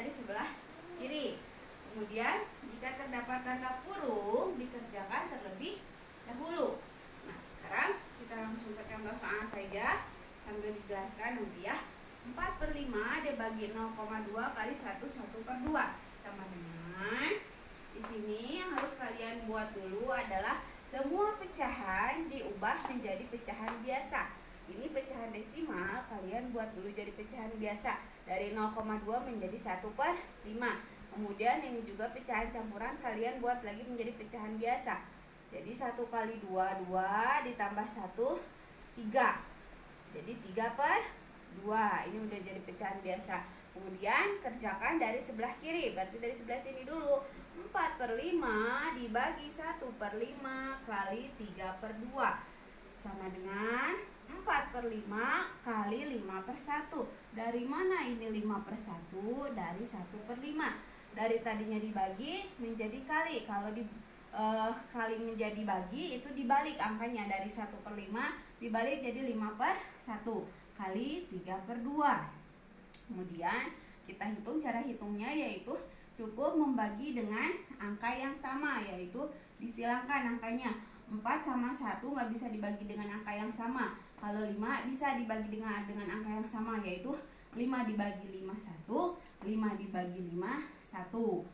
dari sebelah kiri. Kemudian jika terdapat tanda kurung dikerjakan terlebih dahulu. Nah, sekarang kita langsung ke contoh soal saja sambil dijelaskan nanti ya. 4/5 dibagi 0,2 kali 1/2 sama dengan, di sini yang harus kalian buat dulu adalah semua pecahan diubah menjadi pecahan biasa. Ini pecahan desimal kalian buat dulu jadi pecahan biasa. Dari 0,2 menjadi 1/5. Kemudian ini juga pecahan campuran kalian buat lagi menjadi pecahan biasa. Jadi 1 kali 2, 2 ditambah 1, 3. Jadi 3/2. Ini udah jadi pecahan biasa. Kemudian kerjakan dari sebelah kiri. Berarti dari sebelah sini dulu. 4/5 dibagi 1/5 kali 3/2 sama dengan 4/5 kali 5/1. Dari mana ini 5/1? Dari 1/5. Dari tadinya dibagi menjadi kali. Kalau kali menjadi bagi itu dibalik angkanya. Dari 1/5 dibalik jadi 5/1 kali 3/2. Kemudian kita hitung, cara hitungnya yaitu cukup membagi dengan angka yang sama, yaitu disilangkan angkanya. 4 sama 1 nggak bisa dibagi dengan angka yang sama. Kalau 5 bisa dibagi dengan angka yang sama, yaitu 5 dibagi 5 1, 5 dibagi 5 1.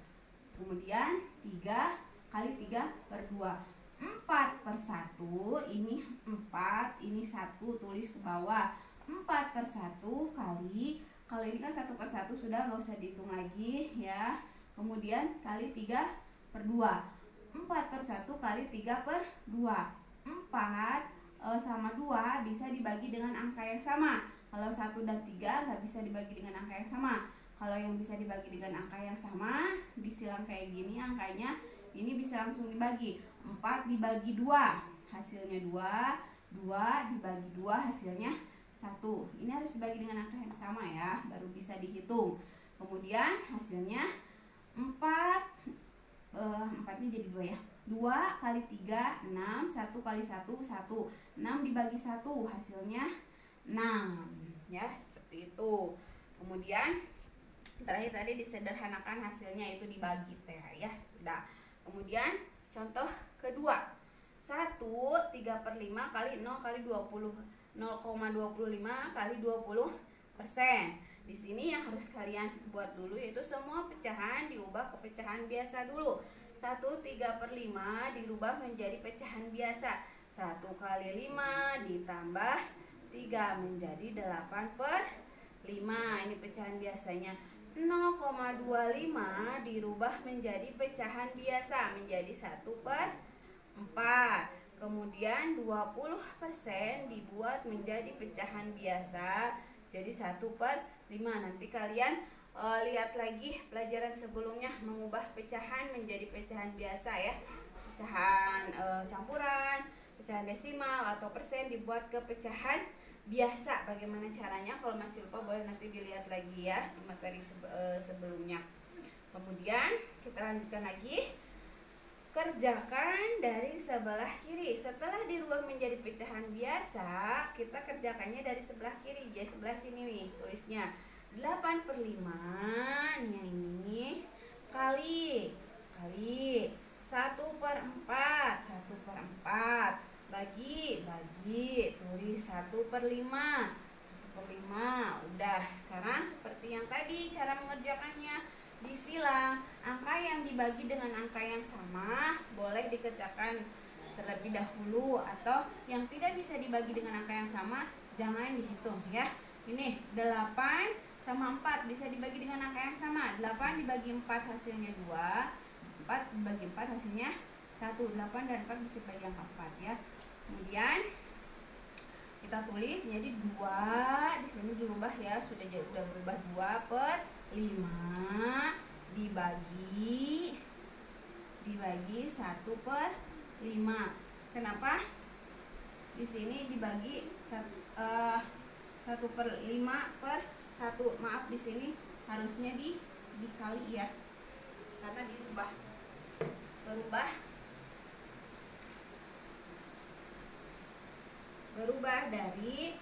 Kemudian 3 kali 3/2. 4/1, ini 4, ini 1, tulis ke bawah. 4/1 kali, kalau ini kan 1/1 sudah nggak usah dihitung lagi ya. Kemudian kali 3/2. 4/1 kali 3/2. 4 sama 2 bisa dibagi dengan angka yang sama. Kalau 1 dan 3 nggak bisa dibagi dengan angka yang sama. Kalau yang bisa dibagi dengan angka yang sama, disilang kayak gini angkanya, ini bisa langsung dibagi. 4 dibagi 2, hasilnya 2. 2 dibagi 2, hasilnya 1. Ini harus dibagi dengan angka yang sama ya, baru bisa dihitung. Kemudian hasilnya 4 ini jadi 2 ya. 2 kali 3, 6. 1 kali 1, 1. 6 dibagi 1, hasilnya 6. Ya, seperti itu. Kemudian terakhir tadi disederhanakan hasilnya, itu dibagi ya. Sudah. Kemudian contoh kedua. 1 3/5 kali 0 kali 20. 0,25 kali 20%. Di sini yang harus kalian buat dulu yaitu semua pecahan diubah ke pecahan biasa dulu. 1 3/5 dirubah menjadi pecahan biasa. 1 kali 5 ditambah 3 menjadi 8/5. Ini pecahan biasanya. 0,25 dirubah menjadi pecahan biasa menjadi 1/4. Kemudian 20% dibuat menjadi pecahan biasa jadi 1/5. Nanti kalian lihat lagi pelajaran sebelumnya mengubah pecahan menjadi pecahan biasa ya. Pecahan campuran, pecahan desimal atau persen dibuat ke pecahan biasa. Bagaimana caranya? Kalau masih lupa boleh nanti dilihat lagi ya di materi sebelumnya. Kemudian kita lanjutkan lagi. Kerjakan dari sebelah kiri. Setelah dirubah menjadi pecahan biasa, kita kerjakannya dari sebelah kiri. Jadi sebelah sini nih tulisnya. 8/5 ini kali 1/4. 1/4 bagi tulis 1/5. 1/5. Udah, sekarang seperti yang tadi cara mengerjakannya. Disilang, angka yang dibagi dengan angka yang sama boleh dikerjakan terlebih dahulu, atau yang tidak bisa dibagi dengan angka yang sama jangan dihitung ya. Ini 8 sama 4 bisa dibagi dengan angka yang sama. 8 dibagi 4 hasilnya 2. 4 dibagi 4 hasilnya 1. 8 dan 4 bisa dibagi angka 4 ya. Kemudian kita tulis jadi 2 di sini dirubah ya, sudah berubah 2/5 dibagi 1/5. Kenapa di sini dibagi 1/5/1? Maaf, di sini harusnya dikali ya, karena berubah dari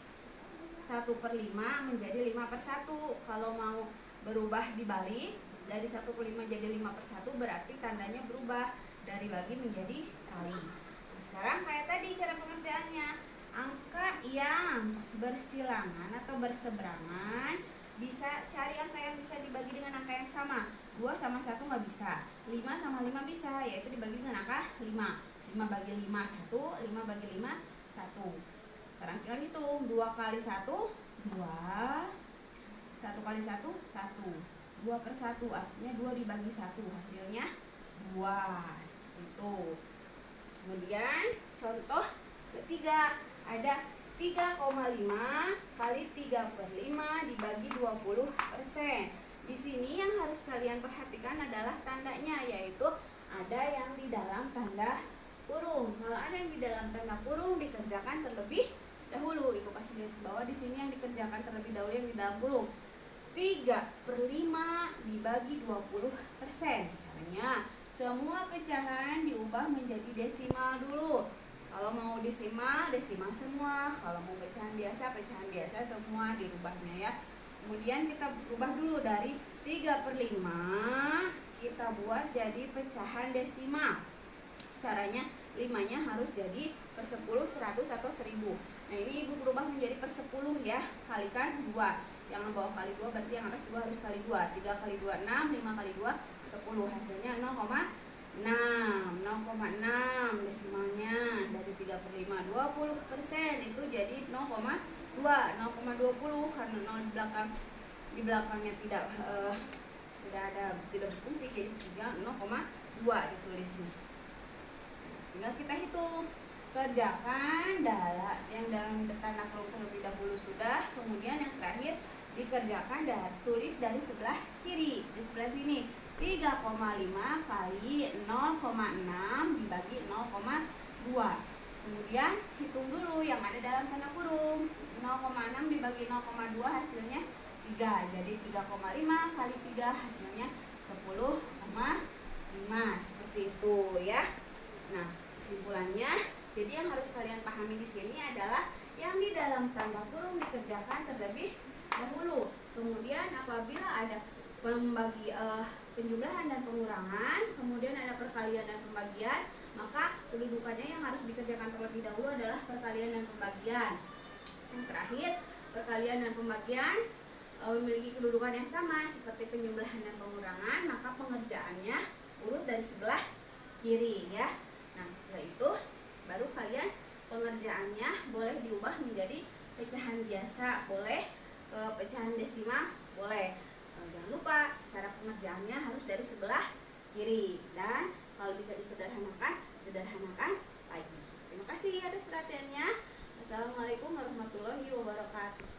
1/5 menjadi 5/1. Kalau mau berubah dibalik dari 1/5 jadi 5/1, berarti tandanya berubah dari bagi menjadi kali. Nah, sekarang kayak tadi cara pengerjaannya, angka yang bersilangan atau berseberangan bisa cari angka yang bisa dibagi dengan angka yang sama. 2 sama 1 nggak bisa, 5 sama 5 bisa, yaitu dibagi dengan angka 5. 5 bagi 5 1, 5 bagi 5 1. Sekarang tinggal hitung, 2 kali 1 2, 1 kali 1 1, 2/1 artinya 2 dibagi 1, hasilnya 2. Seperti itu. Kemudian contoh ketiga, ada 3,5 kali 3/5 dibagi 20%. Di sini yang harus kalian perhatikan adalah tandanya, yaitu ada yang di dalam tanda kurung. Kalau ada yang di dalam tanda kurung dikerjakan terlebih dahulu. Ibu kasih garis bawah di sini yang dikerjakan terlebih dahulu yang di dalam kurung. 3/5 dibagi 20%. Caranya semua pecahan diubah menjadi desimal dulu. Kalau mau desimal, desimal semua. Kalau mau pecahan biasa semua dirubahnya ya. Kemudian kita ubah dulu dari 3/5 kita buat jadi pecahan desimal. Caranya 5-nya harus jadi per 10, 100 atau 1000. Nah, ini ibu berubah menjadi per 10 ya. Kalikan 2. Yang bawah kali 2 berarti yang atas 2 harus kali 2. 3 kali 2 6, 5 kali 2 10. Hasilnya 0,6. 0,6 desimalnya dari 3/5 20% itu jadi 0,2. 0,20 karena 0 di belakangnya tidak berfungsi, jadi 0,2 ditulisnya. Tinggal kita hitung. Kerjakan yang dalam tanda kurung terlebih dahulu sudah, kemudian yang terakhir dikerjakan dan tulis dari sebelah kiri, di sebelah sini. 3,5 kali 0,6 dibagi 0,2. Kemudian hitung dulu yang ada dalam tanda kurung. 0,6 dibagi 0,2 hasilnya 3. Jadi 3,5 kali 3 hasilnya 10,5. Seperti itu ya. Nah, kesimpulannya, jadi yang harus kalian pahami di sini adalah yang di dalam tanda kurung dikerjakan terlebih dahulu. Kemudian apabila ada penjumlahan dan pengurangan, kemudian ada perkalian dan pembagian, maka kedudukannya yang harus dikerjakan terlebih dahulu adalah perkalian dan pembagian. Yang terakhir, perkalian dan pembagian memiliki kedudukan yang sama seperti penjumlahan dan pengurangan, maka pengerjaannya urut dari sebelah kiri ya. Nah, setelah itu baru kalian pengerjaannya boleh diubah menjadi pecahan biasa, boleh pecahan desimal, boleh. Jangan lupa cara pengerjaannya harus dari sebelah kiri, dan kalau bisa disederhanakan, sederhanakan lagi. Terima kasih atas perhatiannya. Assalamualaikum warahmatullahi wabarakatuh.